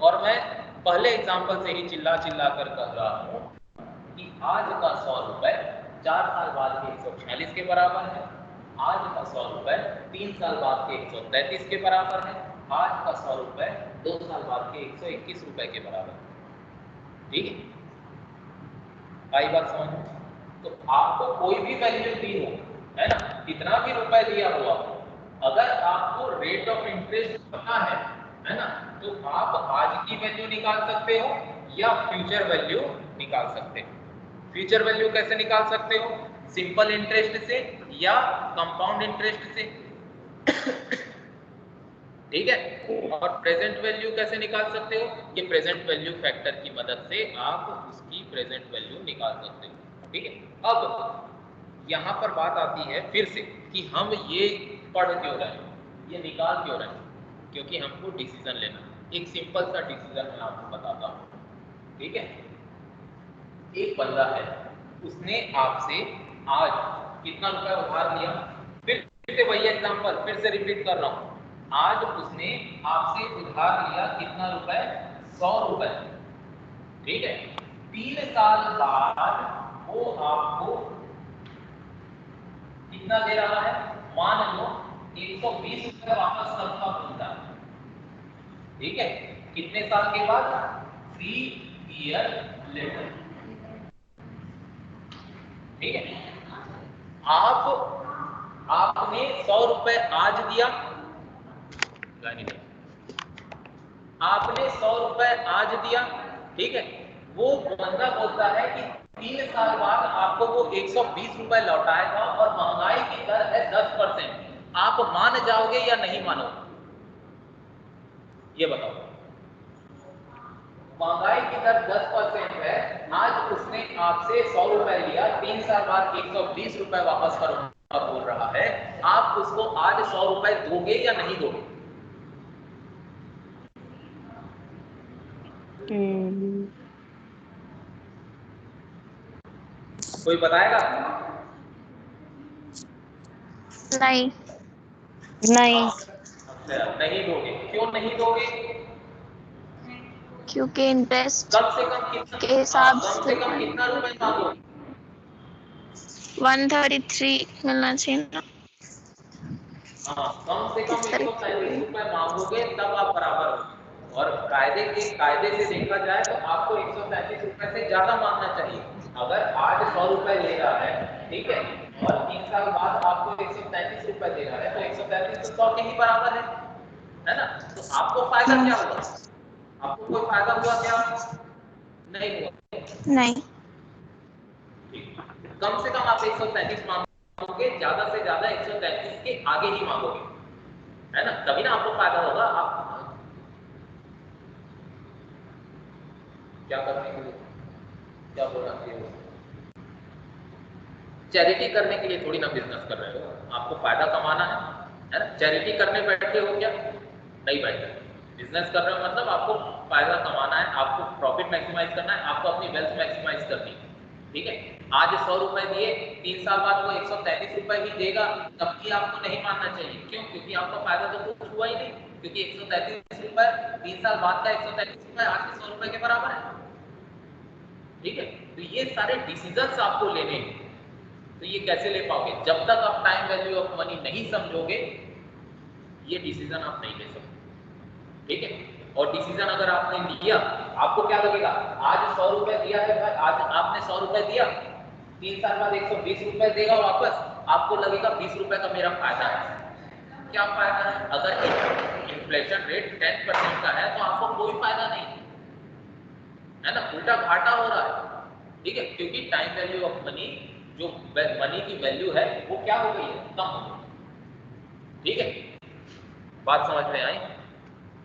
और मैं पहले एग्जांपल से ही चिल्ला चिल्ला कर कह रहा हूं कि आज का 100 रुपए 4 साल बाद के 146 के बराबर है, आज का 100 रुपए 3 साल बाद के 133 के बराबर है, आज का 100 रुपए 2 साल बाद के 121 रुपए के बराबर है। ठीक है, आई बात समझ में? तो आपको कोई भी वैल्यू दी हो, है ना, कितना भी रुपए दिया हुआ हो, अगर आपको रेट ऑफ इंटरेस्ट पता है ना, तो आप आज की वैल्यू निकाल सकते हो या फ्यूचर वैल्यू निकाल सकते हो। फ्यूचर वैल्यू कैसे निकाल सकते हो? सिंपल इंटरेस्ट से या कंपाउंड इंटरेस्ट से। ठीक है। और प्रेजेंट वैल्यू कैसे निकाल सकते हो? ये प्रेजेंट वैल्यू फैक्टर की मदद से आप उसकी प्रेजेंट वैल्यू निकाल सकते हो। ठीक है। अब यहाँ पर बात आती है फिर से कि हम ये पढ़ क्यों रहे हैं, ये निकाल क्यों रहे हैं? क्योंकि हमको डिसीजन लेना। एक सिंपल सा डिसीजन मैं आपको बताता हूँ। ठीक है। एक बंदा है, उसने आपसे आज कितना रुपया उधार लिया। फिर से वही एग्जांपल फिर से रिपीट कर रहा हूँ। आज उसने आपसे उधार लिया कितना रुपए? 100 रुपए। ठीक है। 3 साल बाद वो आपको कितना दे रहा है? मान लो 120 रुपए वापस सबका बोलता है। ठीक है। कितने साल के बाद? 3 ईयर लेटर। ठीक है। आपने 100 रुपए आज दिया, आपने 100 रुपए आज दिया। ठीक है। वो बंदा बोलता है कि 3 साल बाद आपको वो 120 रुपए लौटाएगा और महंगाई की दर है 10%। आप मान जाओगे या नहीं मानोगे? ये बताओ। महंगाई की दर 10% है। आज उसने आपसे 100 रुपए लिया, 3 साल बाद 120 रुपए वापस करूंगा बोल रहा है। आप उसको आज 100 रुपए दोगे या नहीं दोगे? कोई बताएगा? नहीं। नहीं दोगे। क्यों नहीं दोगे? क्योंकि इंटरेस्ट कम से कम कितना के हिसाब कम से कम कितना रुपए मांगोगे? 133 मिलना चाहिए ना। हाँ, कम से कम 135 रुपए मांगोगे तब आप बराबर होगे। और कायदे से देखा जाए तो आपको 135 रुपए से ज्यादा मांगना चाहिए। अगर आज 100 रुपए ले रहा है, ठीक है, और 3 साल बाद आपको 135 रुपए दे रहा है, तो 135 तो 100 के ही बराबर है ना? तो आपको फायदा क्या हुआ? आपको कोई फायदा हुआ क्या? नहीं हुआ। नहीं। कम से कम आप 135 मांगोगे, ज्यादा से ज्यादा 133 के आगे ही मांगोगे, है ना? तभी ना आपको फायदा होगा। आप क्या करने के लिए, क्या बोलना चाहिए? चैरिटी करने के लिए थोड़ी ना बिजनेस कर रहे हो, आपको फायदा कमाना है ना? चैरिटी करने बैठे हो क्या? नहीं बैठे। बिजनेस कर रहे हो मतलब आपको फायदा कमाना है, आपको प्रॉफिट मैक्सिमाइज करना है, आपको अपनी वेल्थ मैक्सिमाइज करनी है। ठीक है। आज 100 रुपए दिए, 3 साल बाद वो 133 रुपए ही देगा, तब भी आपको नहीं मानना चाहिए। क्यों? क्योंकि आपका फायदा तो कुछ हुआ ही नहीं, क्योंकि 133 रुपए 3 साल बाद का 133 रुपए आज के 100 रुपए के बराबर है। ठीक है। तो ये सारे डिसीजंस आपको लेने हैं। तो ये कैसे ले पाओगे? जब तक आप टाइम वैल्यू ऑफ मनी नहीं समझोगे, ये डिसीजन आप नहीं ले सकते। ठीक है। और डिसीजन अगर आपने लिया, आपको क्या लगेगा? आज 100 रुपए दिया है, आज आपने 100 रुपए दिया, 3 साल बाद 120 रुपए देगा वापस, आपको लगेगा 20 रुपए का मेरा फायदा है। क्या फायदा है? अगर इन्फ्लेशन रेट 10% का है तो आपको कोई फायदा नहीं है ना, उल्टा घाटा हो रहा है। ठीक है। क्योंकि टाइम वैल्यू ऑफ मनी, जो मनी की वैल्यू है वो क्या हो गई है? कम हो गई। ठीक है। बात समझ में आई?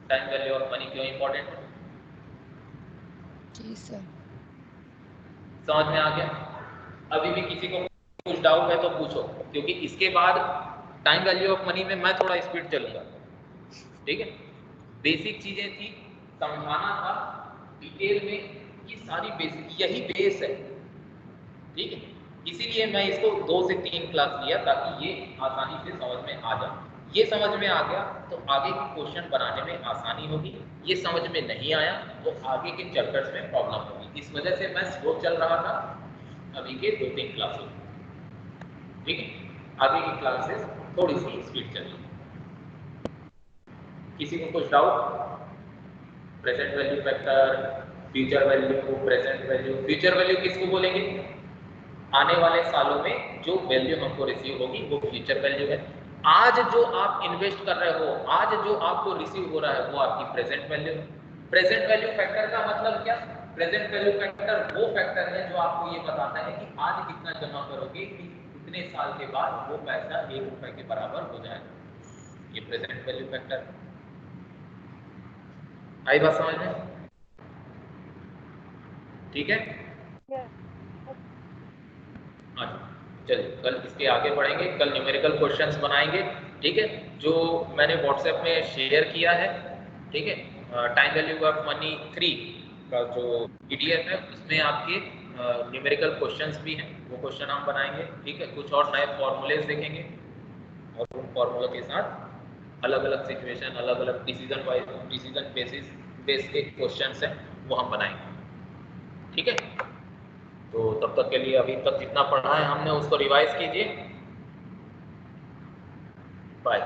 टाइम वैल्यू ऑफ मनी क्यों इंपॉर्टेंट है? जी सर। समझ में आ गया? अभी भी किसी को कुछ डाउट है तो पूछो, क्योंकि इसके बाद टाइम वैल्यू ऑफ मनी में मैं थोड़ा स्पीड चलूंगा। ठीक है। बेसिक चीजें थी, समझाना था, डिटेल में ये सारी बेसिक, यही बेस है, ठीक है। इसीलिए मैं इसको 2 से 3 क्लास लिया ताकि ये आसानी से समझ में आ जाए। ये समझ में आ गया तो आगे के क्वेश्चन बनाने में आसानी होगी, ये समझ में नहीं आया तो आगे के चैप्टर्स में प्रॉब्लम होगी। इस वजह से मैं स्लो चल रहा था अभी के 2-3 क्लासेस, ठीक है। आगे की क्लासेस थोड़ी सी स्पीड चलेगी। किसी को कुछ doubt? Present value factor, future value, present value. Future value किसको बोलेंगे? आने वाले सालों में जो वैल्यू हमको रिसीव होगी वो फ्यूचर वैल्यू है। आज जो आप इन्वेस्ट कर रहे हो, आज जो आपको रिसीव हो रहा है वो आपकी प्रेजेंट वैल्यू है। प्रेजेंट वैल्यू फैक्टर का मतलब क्या? प्रेजेंट वैल्यू फैक्टर वो फैक्टर है जो आपको ये बताता है कि आज कितना जमा करोगे कि कितने साल के बाद वो पैसा 1 रुपए के बराबर हो जाएगा। ये प्रेजेंट वैल्यू फैक्टर। आई बात समझ में? ठीक है। चलिए कल इसके आगे बढ़ेंगे, कल न्यूमेरिकल क्वेश्चंस बनाएंगे, ठीक है। जो मैंने व्हाट्सएप में शेयर किया है, ठीक है, टाइम वैल्यू ऑफ मनी 3 का जो पीडीएफ है उसमें आपके न्यूमेरिकल क्वेश्चंस भी हैं, वो क्वेश्चन हम बनाएंगे, ठीक है। कुछ और नए फॉर्मूलेज देखेंगे और उन फॉर्मूला के साथ अलग अलग सिचुएशन, अलग अलग डिसीजन बेस के क्वेश्चंस हैं वो हम बनाएंगे, ठीक है। तो तब तक के लिए अभी तक जितना पढ़ा है हमने उसको रिवाइज कीजिए। बाय।